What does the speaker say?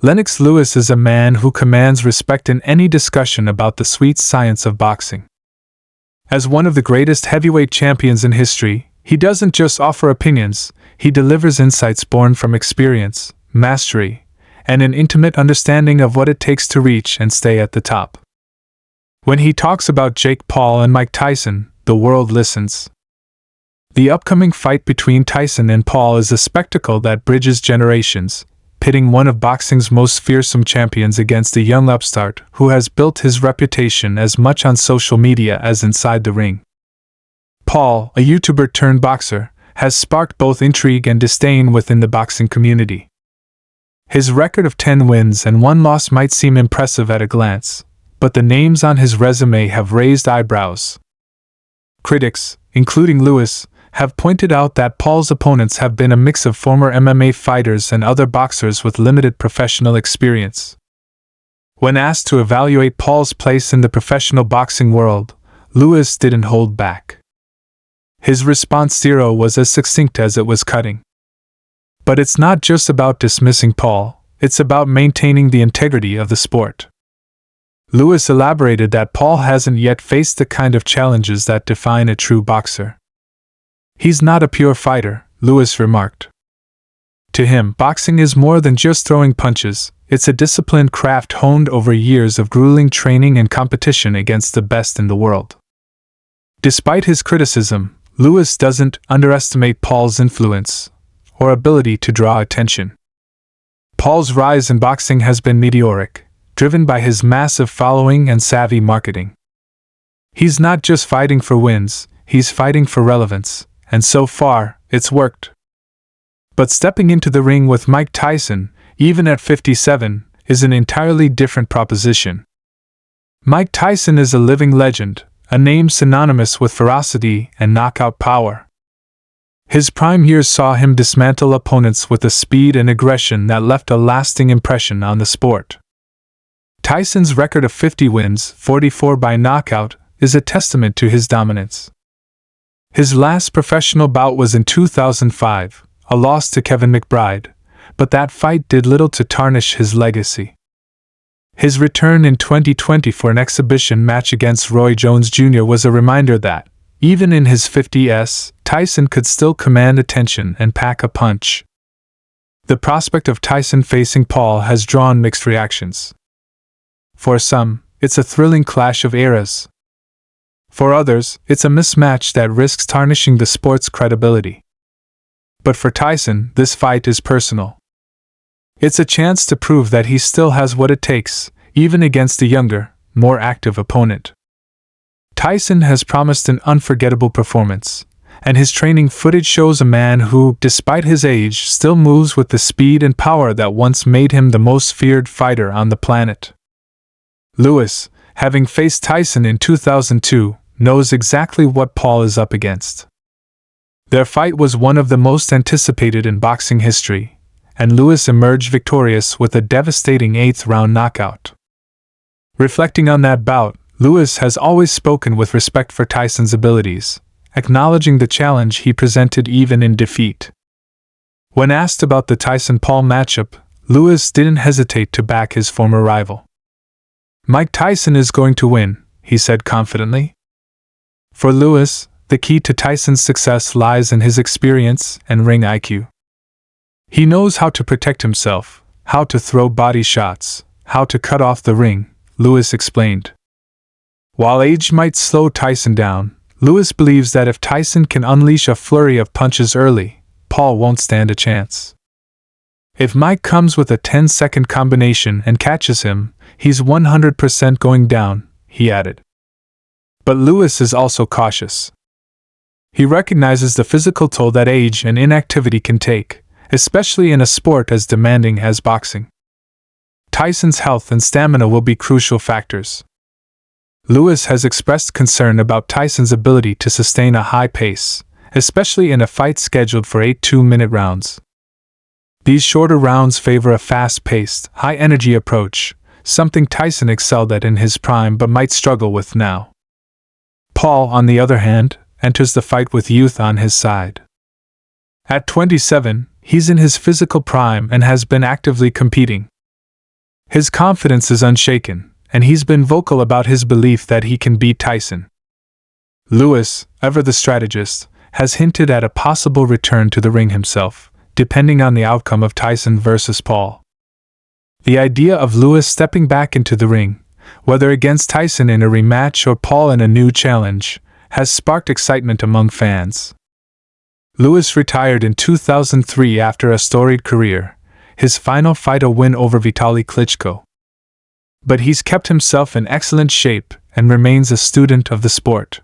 Lennox Lewis is a man who commands respect in any discussion about the sweet science of boxing. As one of the greatest heavyweight champions in history, he doesn't just offer opinions, he delivers insights born from experience, mastery, and an intimate understanding of what it takes to reach and stay at the top. When he talks about Jake Paul and Mike Tyson, the world listens. The upcoming fight between Tyson and Paul is a spectacle that bridges generations, pitting one of boxing's most fearsome champions against a young upstart who has built his reputation as much on social media as inside the ring. Paul, a YouTuber turned boxer, has sparked both intrigue and disdain within the boxing community. His record of 10 wins and 1 loss might seem impressive at a glance, but the names on his resume have raised eyebrows. Critics, including Lewis, have pointed out that Paul's opponents have been a mix of former MMA fighters and other boxers with limited professional experience. When asked to evaluate Paul's place in the professional boxing world, Lewis didn't hold back. His response was as succinct as it was cutting. But it's not just about dismissing Paul, it's about maintaining the integrity of the sport. Lewis elaborated that Paul hasn't yet faced the kind of challenges that define a true boxer. He's not a pure fighter, Lewis remarked. To him, boxing is more than just throwing punches, it's a disciplined craft honed over years of grueling training and competition against the best in the world. Despite his criticism, Lewis doesn't underestimate Paul's influence or ability to draw attention. Paul's rise in boxing has been meteoric, driven by his massive following and savvy marketing. He's not just fighting for wins, he's fighting for relevance. And so far, it's worked. But stepping into the ring with Mike Tyson, even at 57, is an entirely different proposition. Mike Tyson is a living legend, a name synonymous with ferocity and knockout power. His prime years saw him dismantle opponents with a speed and aggression that left a lasting impression on the sport. Tyson's record of 50 wins, 44 by knockout, is a testament to his dominance. His last professional bout was in 2005, a loss to Kevin McBride, but that fight did little to tarnish his legacy. His return in 2020 for an exhibition match against Roy Jones Jr. was a reminder that, even in his 50s, Tyson could still command attention and pack a punch. The prospect of Tyson facing Paul has drawn mixed reactions. For some, it's a thrilling clash of eras. For others, it's a mismatch that risks tarnishing the sport's credibility. But for Tyson, this fight is personal. It's a chance to prove that he still has what it takes, even against a younger, more active opponent. Tyson has promised an unforgettable performance, and his training footage shows a man who, despite his age, still moves with the speed and power that once made him the most feared fighter on the planet. Lewis, having faced Tyson in 2002, knows exactly what Paul is up against. Their fight was one of the most anticipated in boxing history, and Lewis emerged victorious with a devastating 8th-round knockout. Reflecting on that bout, Lewis has always spoken with respect for Tyson's abilities, acknowledging the challenge he presented even in defeat. When asked about the Tyson-Paul matchup, Lewis didn't hesitate to back his former rival. "Mike Tyson is going to win," he said confidently. For Lewis, the key to Tyson's success lies in his experience and ring IQ. He knows how to protect himself, how to throw body shots, how to cut off the ring, Lewis explained. While age might slow Tyson down, Lewis believes that if Tyson can unleash a flurry of punches early, Paul won't stand a chance. If Mike comes with a 10-second combination and catches him, he's 100% going down, he added. But Lewis is also cautious. He recognizes the physical toll that age and inactivity can take, especially in a sport as demanding as boxing. Tyson's health and stamina will be crucial factors. Lewis has expressed concern about Tyson's ability to sustain a high pace, especially in a fight scheduled for 8 2-minute rounds. These shorter rounds favor a fast-paced, high-energy approach, something Tyson excelled at in his prime but might struggle with now. Paul, on the other hand, enters the fight with youth on his side. At 27, he's in his physical prime and has been actively competing. His confidence is unshaken, and he's been vocal about his belief that he can beat Tyson. Lewis, ever the strategist, has hinted at a possible return to the ring himself, depending on the outcome of Tyson versus Paul. The idea of Lewis stepping back into the ring, whether against Tyson in a rematch or Paul in a new challenge, has sparked excitement among fans. Lewis retired in 2003 after a storied career, his final fight a win over Vitaly Klitschko. But he's kept himself in excellent shape and remains a student of the sport.